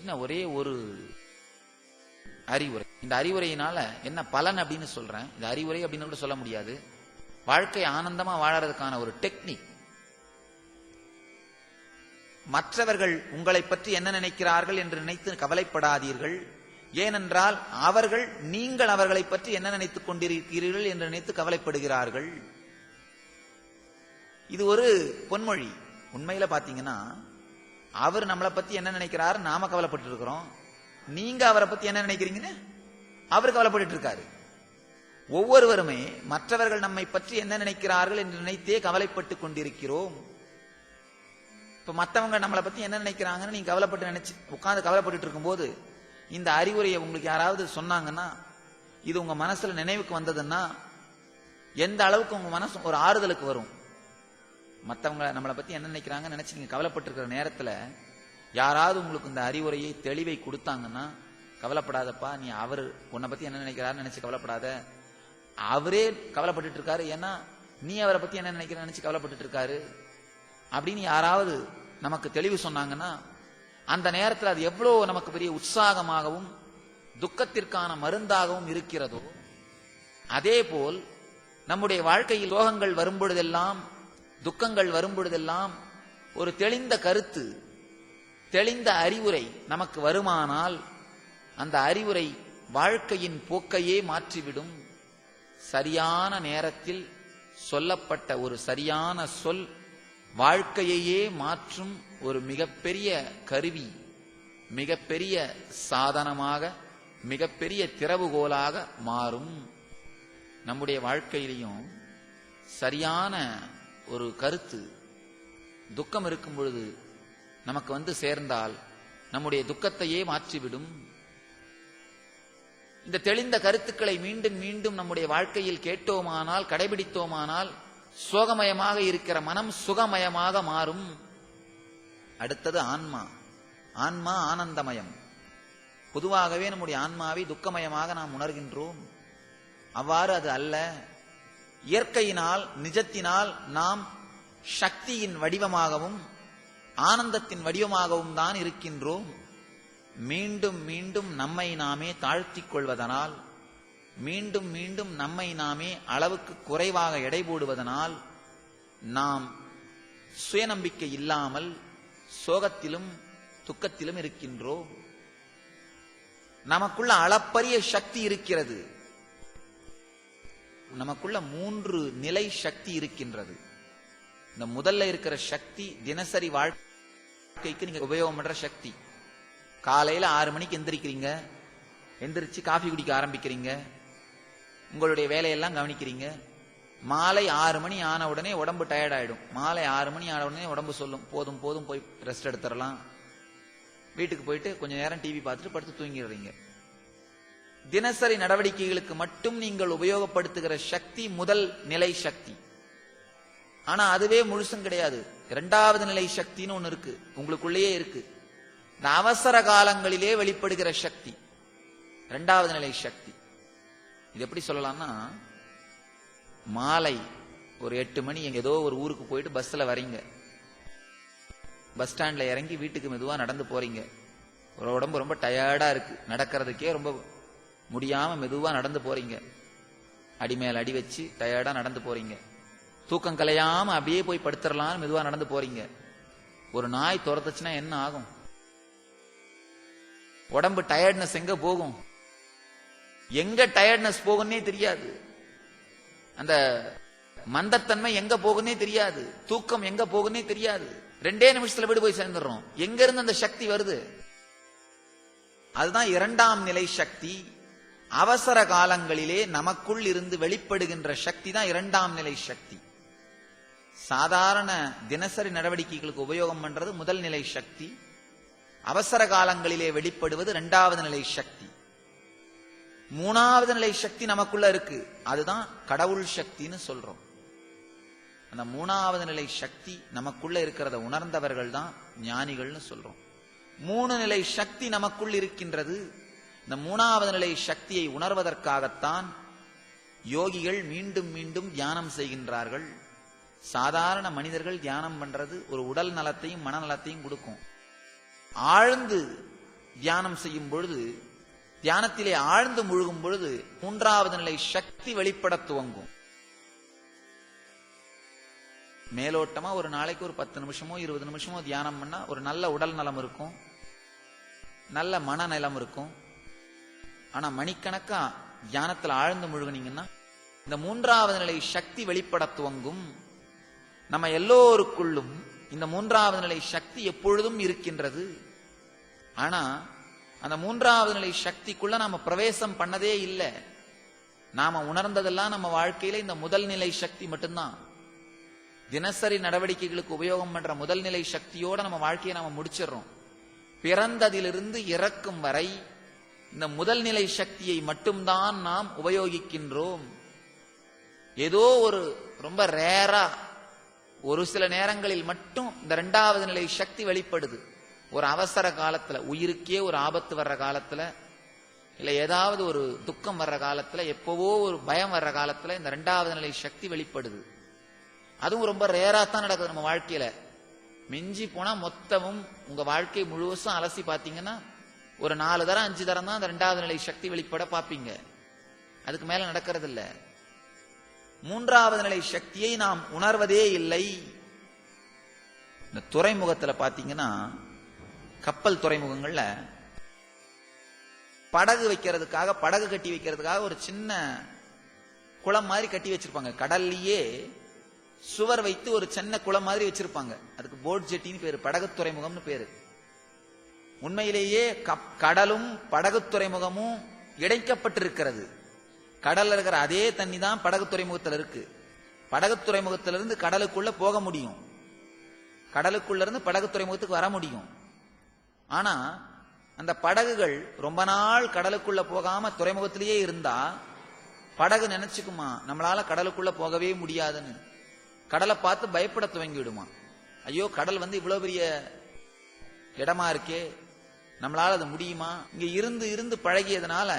சின்ன ஒரே ஒரு அறிவுரை. இந்த அறிவுரையினால என்ன பலன் அப்படின்னு சொல்றேன். இந்த அறிவுரை அப்படின்னு கூட சொல்ல முடியாது. வாழ்க்கை ஆனந்தமா வாழறதுக்கான ஒரு டெக்னிக். மற்றவர்கள் உங்களை பற்றி என்ன நினைக்கிறார்கள் என்று நினைத்து கவலைப்படாதீர்கள். ஏனென்றால் அவர்கள் நீங்கள் அவர்களை பற்றி என்ன நினைத்துக் கொண்டிருக்கிறீர்கள் என்று நினைத்து கவலைப்படுகிறார்கள். இது ஒரு பொன்மொழி. உண்மையில பாத்தீங்கன்னா அவர் நம்மளை பத்தி என்ன நினைக்கிறாரு, நாம கவலைப்பட்டு இருக்கிறோம். நீங்க அவரை பத்தி என்ன நினைக்கிறீங்கன்னு அவர் கவலைப்பட்டு இருக்காரு. ஒவ்வொருவருமே மற்றவர்கள் நம்மை பற்றி என்ன நினைக்கிறார்கள் என்று நினைத்தே கவலைப்பட்டு கொண்டிருக்கிறோம். இப்ப மற்றவங்க நம்மளை பத்தி என்ன நினைக்கிறாங்கன்னு நீங்க கவலைப்பட்டு நினைச்சு உட்கார்ந்து கவலைப்பட்டு இருக்கும் போது இந்த அறிவுரையை உங்களுக்கு யாராவது சொன்னாங்கன்னா, இது உங்க மனசுல நினைவுக்கு வந்ததுன்னா எந்த அளவுக்கு உங்க மனசு ஒரு ஆறுதலுக்கு வரும். மற்றவங்க நம்மளை பத்தி என்ன நினைக்கிறாங்கன்னு நினைச்சு நீங்க கவலைப்பட்டு இருக்கிற நேரத்துல யாராவது உங்களுக்கு இந்த அறிவுரையை தெளிவை கொடுத்தாங்கன்னா, கவலைப்படாதப்பா, நீ அவர் உன்னை பத்தி என்ன நினைக்கிறாருன்னு நினைச்சு கவலைப்படாத, அவரே கவலைப்பட்டு இருக்காரு, ஏன்னா நீ அவரை பத்தி என்ன நினைக்கிற நினைச்சு கவலைப்பட்டு இருக்காரு அப்படின்னு யாராவது நமக்கு தெளிவு சொன்னாங்கன்னா, அந்த நேரத்தில் அது எவ்வளவு நமக்கு பெரிய உற்சாகமாகவும் துக்கத்திற்கான மருந்தாகவும் இருக்கிறதோ, அதே போல் நம்முடைய வாழ்க்கையில் சோகங்கள் வரும்பொழுதெல்லாம், துக்கங்கள் வரும்பொழுதெல்லாம் ஒரு தெளிந்த கருத்து, தெளிந்த அறிவுரை நமக்கு வருமானால் அந்த அறிவுரை வாழ்க்கையின் போக்கையே மாற்றிவிடும். சரியான நேரத்தில் சொல்லப்பட்ட ஒரு சரியான சொல் வாழ்க்கையையே மாற்றும் ஒரு மிகப்பெரிய கருவி, மிகப்பெரிய சாதனமாக, மிகப்பெரிய திறவுகோலாக மாறும். நம்முடைய வாழ்க்கையிலையும் சரியான ஒரு கருத்து துக்கம் இருக்கும் பொழுது நமக்கு வந்து சேர்ந்தால் நம்முடைய துக்கத்தையே மாற்றிவிடும். இந்த தெளிந்த கருத்துக்களை மீண்டும் மீண்டும் நம்முடைய வாழ்க்கையில் கேட்டோமானால், கடைபிடித்தோமானால் சோகமயமாக இருக்கிற மனம் சுகமயமாக மாறும். அடுத்தது ஆன்மா. ஆன்மா ஆனந்தமயம். பொதுவாகவே நம்முடைய ஆன்மாவை துக்கமயமாக நாம் உணர்கின்றோம். அவ்வாறு அது அல்ல. இயற்கையினால், நிஜத்தினால் நாம் சக்தியின் வடிவமாகவும் ஆனந்தத்தின் வடிவமாகவும் தான் இருக்கின்றோம். மீண்டும் மீண்டும் நம்மை நாமே தாழ்த்திக் கொள்வதனால், மீண்டும் மீண்டும் நம்மை நாமே அளவுக்கு குறைவாக எடை போடுவதனால் நாம் சுயநம்பிக்கை இல்லாமல் சோகத்திலும் துக்கத்திலும் இருக்கின்றோம். நமக்குள்ள அளப்பரிய சக்தி இருக்கிறது. நமக்குள்ள 3 நிலை சக்தி இருக்கின்றது. இந்த முதல்ல இருக்கிற சக்தி தினசரி வாழ்க்கைக்கு நீங்க உபயோகம் பண்ற சக்தி. காலையில 6 மணிக்கு எந்திரிக்கிறீங்க, எந்திரிச்சு காஃபி குடிக்க ஆரம்பிக்கிறீங்க, உங்களுடைய வேலையெல்லாம் கவனிக்கிறீங்க. மாலை 6 மணி ஆன உடனே உடம்பு டயர்ட் ஆயிடும். மாலை 6 மணி ஆன உடனே உடம்பு சொல்லும், போதும் போதும் போய் ரெஸ்ட் எடுத்துடலாம். வீட்டுக்கு போயிட்டு கொஞ்ச நேரம் டிவி பார்த்துட்டு படுத்து தூங்கிடுறீங்க. தினசரி நடவடிக்கைகளுக்கு மட்டும் நீங்கள் உபயோகப்படுத்துகிற சக்தி முதல் நிலை சக்தி. ஆனா அதுவே முழுசும் கிடையாது. 2வது நிலை சக்தின்னு ஒண்ணு இருக்கு, உங்களுக்குள்ளேயே இருக்கு. இந்த அவசர காலங்களிலே வெளிப்படுகிற சக்தி 2வது நிலை சக்தி. இது எப்படி சொல்லலாம்னா, மாலை ஒரு 8 மணி ஏதோ ஒரு ஊருக்கு போயிட்டு பஸ்ல வரீங்க. பஸ் ஸ்டாண்ட்ல இறங்கி வீட்டுக்கு மெதுவா நடந்து போறீங்க. ஒரு உடம்பு ரொம்ப டயர்டா இருக்கு, நடக்கிறதுக்கே ரொம்ப முடியாம மெதுவா நடந்து போறீங்க. அடிமேல் அடி வச்சு டயர்டா நடந்து போறீங்க. தூக்கம் கலையாம அப்படியே போய் படுத்துடலாம் மெதுவா நடந்து போறீங்க. ஒரு நாய் துரத்துச்சுன்னா என்ன ஆகும்? உடம்பு டயர்ட்னஸ் எங்க போகும்? எங்க டயர்ட்னஸ் போகுன்னே தெரியாது. அந்த மந்தத்தன்மை எங்க போகுன்னே தெரியாது. தூக்கம் எங்க போகுன்னே தெரியாது. 2 நிமிஷத்துல வீடு போய் சேர்ந்துடுறோம். எங்க இருந்து அந்த சக்தி வருது? அதுதான் 2ஆம் நிலை சக்தி. அவசர காலங்களிலே நமக்குள் இருந்து வெளிப்படுகின்ற சக்தி தான் 2ஆம் நிலை சக்தி. சாதாரண தினசரி நடவடிக்கைகளுக்கு உபயோகம் பண்றது முதல் நிலை சக்தி. அவசர காலங்களிலே வெளிப்படுவது 2வது நிலை சக்தி. 3வது நிலை சக்தி நமக்குள்ள இருக்கு, அதுதான் கடவுள் சக்தின்னு சொல்றோம். அந்த 3வது நிலை சக்தி நமக்குள்ள இருக்கிறத உணர்ந்தவர்கள் தான் ஞானிகள்னு சொல்றோம். 3 நிலை சக்தி நமக்குள் இருக்கின்றது. இந்த 3வது நிலை சக்தியை உணர்வதற்காகத்தான் யோகிகள் மீண்டும் மீண்டும் தியானம் செய்கின்றார்கள். சாதாரண மனிதர்கள் தியானம் பண்றது ஒரு உடல் நலத்தையும் மனநலத்தையும் கொடுக்கும். ஆழ்ந்து தியானம் செய்யும் பொழுது, தியானத்திலே ஆழ்ந்து முழுகும் பொழுது மூன்றாவது நிலை சக்தி வெளிப்பட துவங்கும். மேலோட்டமா ஒரு நாளைக்கு ஒரு 10 நிமிஷமோ 20 நிமிஷமோ தியானம் பண்ணா ஒரு நல்ல உடல் நலம் இருக்கும், நல்ல மனநலம் இருக்கும். ஆனா மணிக்கணக்கா தியானத்தில் ஆழ்ந்து முழுகினீங்கன்னா இந்த மூன்றாவது நிலை சக்தி வெளிப்பட துவங்கும். நம்ம எல்லோருக்குள்ளும் இந்த மூன்றாவது நிலை சக்தி எப்பொழுதும் இருக்கின்றது. ஆனா அந்த மூன்றாவது நிலை சக்திக்குள்ள நாம பிரவேசம் பண்ணதே இல்லை. நாம உணர்ந்ததெல்லாம் நம்ம வாழ்க்கையில இந்த முதல் நிலை சக்தி மட்டும்தான். தினசரி நடவடிக்கைகளுக்கு உபயோகம் பண்ற முதல் நிலை சக்தியோட நம்ம வாழ்க்கையை நாம முடிச்சிடறோம். பிறந்ததிலிருந்து இறக்கும் வரை இந்த முதல் நிலை சக்தியை மட்டும்தான் நாம் உபயோகிக்கின்றோம். ஏதோ ஒரு ரொம்ப ரேரா ஒரு சில நேரங்களில் மட்டும் இந்த இரண்டாவது நிலை சக்தி வெளிப்படுது. ஒரு அவசர காலத்துல, உயிருக்கே ஒரு ஆபத்து வர்ற காலத்துல, இல்ல ஏதாவது ஒரு துக்கம் வர்ற காலத்துல, எப்பவோ ஒரு பயம் வர்ற காலத்துல இந்த இரண்டாவது நிலை சக்தி வெளிப்படுது. அதுவும் ரொம்ப ரேரா தான் நடக்குது நம்ம வாழ்க்கையில. மிஞ்சி போனா மொத்தமும் உங்க வாழ்க்கை முழுவதும் அலசி பாத்தீங்கன்னா ஒரு 4 தரம் 5 தரம் தான் அந்த இரண்டாவது நிலை சக்தி வெளிப்பட பாப்பீங்க. அதுக்கு மேல நடக்கிறது இல்ல. மூன்றாவது நிலை சக்தியை நாம் உணர்வதே இல்லை. இந்த துறைமுகத்துல பாத்தீங்கன்னா, கப்பல் துறைமுகங்கள்ல படகு வைக்கிறதுக்காக, படகு கட்டி வைக்கிறதுக்காக ஒரு சின்ன குளம் மாதிரி கட்டி வச்சிருப்பாங்க. கடல்லையே சுவர் வைத்து ஒரு சின்ன குளம் மாதிரி வச்சிருப்பாங்க. அதுக்கு போட் ஜெட்டின்னு பேரு, படகு துறைமுகம்னு பேரு. உண்மையிலேயே கடலும் படகு துறைமுகமும் இணைக்கப்பட்டிருக்கிறது. கடல்ல இருக்கிற அதே தண்ணி தான் படகு துறைமுகத்தில் இருக்கு. படகு துறைமுகத்திலிருந்து கடலுக்குள்ள போக முடியும், கடலுக்குள்ள இருந்து படகு துறைமுகத்துக்கு வர முடியும். ஆனா அந்த படகுகள் ரொம்ப நாள் கடலுக்குள்ள போகாம துறைமுகத்திலேயே இருந்தா படகு நினைச்சுக்குமா நம்மளால கடலுக்குள்ள போகவே முடியாதுன்னு. கடலை பார்த்து பயப்பட துவங்கி விடுமா. ஐயோ, கடல் இவ்வளவு பெரிய இடமா இருக்கே, நம்மளால அது முடியுமா? இங்க இருந்து இருந்து பழகியதுனால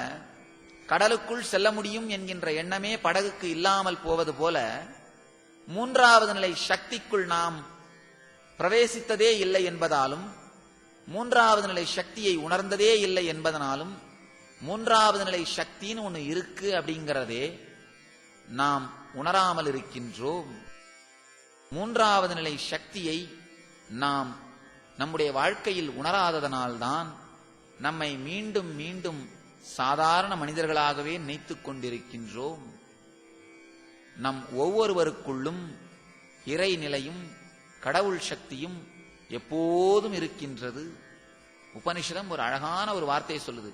கடலுக்குள் செல்ல முடியும் என்கின்ற எண்ணமே படகுக்கு இல்லாமல் போவது போல, மூன்றாவது நிலை சக்திக்குள் நாம் பிரவேசித்ததே இல்லை என்பதாலும், மூன்றாவது நிலை சக்தியை உணர்ந்ததே இல்லை என்பதனாலும், மூன்றாவது நிலை சக்தின்னு ஒண்ணு இருக்கு அப்படிங்கிறதே நாம் உணராமல் இருக்கின்றோம். மூன்றாவது நிலை சக்தியை நாம் நம்முடைய வாழ்க்கையில் உணராததனால்தான் நம்மை மீண்டும் மீண்டும் சாதாரண மனிதர்களாகவே நினைத்துக் கொண்டிருக்கின்றோம். நம் ஒவ்வொருவருக்குள்ளும் இறை நிலையும் கடவுள் சக்தியும் எப்போதும் இருக்கின்றது. உபனிஷதம் ஒரு அழகான ஒரு வார்த்தையை சொல்லுது,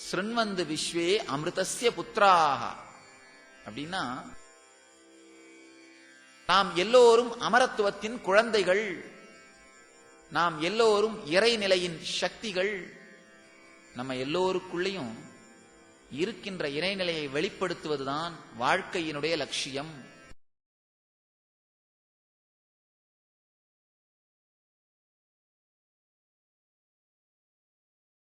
ஸ்ருண்வந்து விஸ்வே அமிர்தஸ்ய புத்திராக. அப்படின்னா நாம் எல்லோரும் அமரத்துவத்தின் குழந்தைகள், நாம் எல்லோரும் இறைநிலையின் சக்திகள். நம்ம எல்லோருக்குள்ளேயும் இருக்கின்ற இறைநிலையை வெளிப்படுத்துவதுதான் வாழ்க்கையினுடைய லட்சியம்.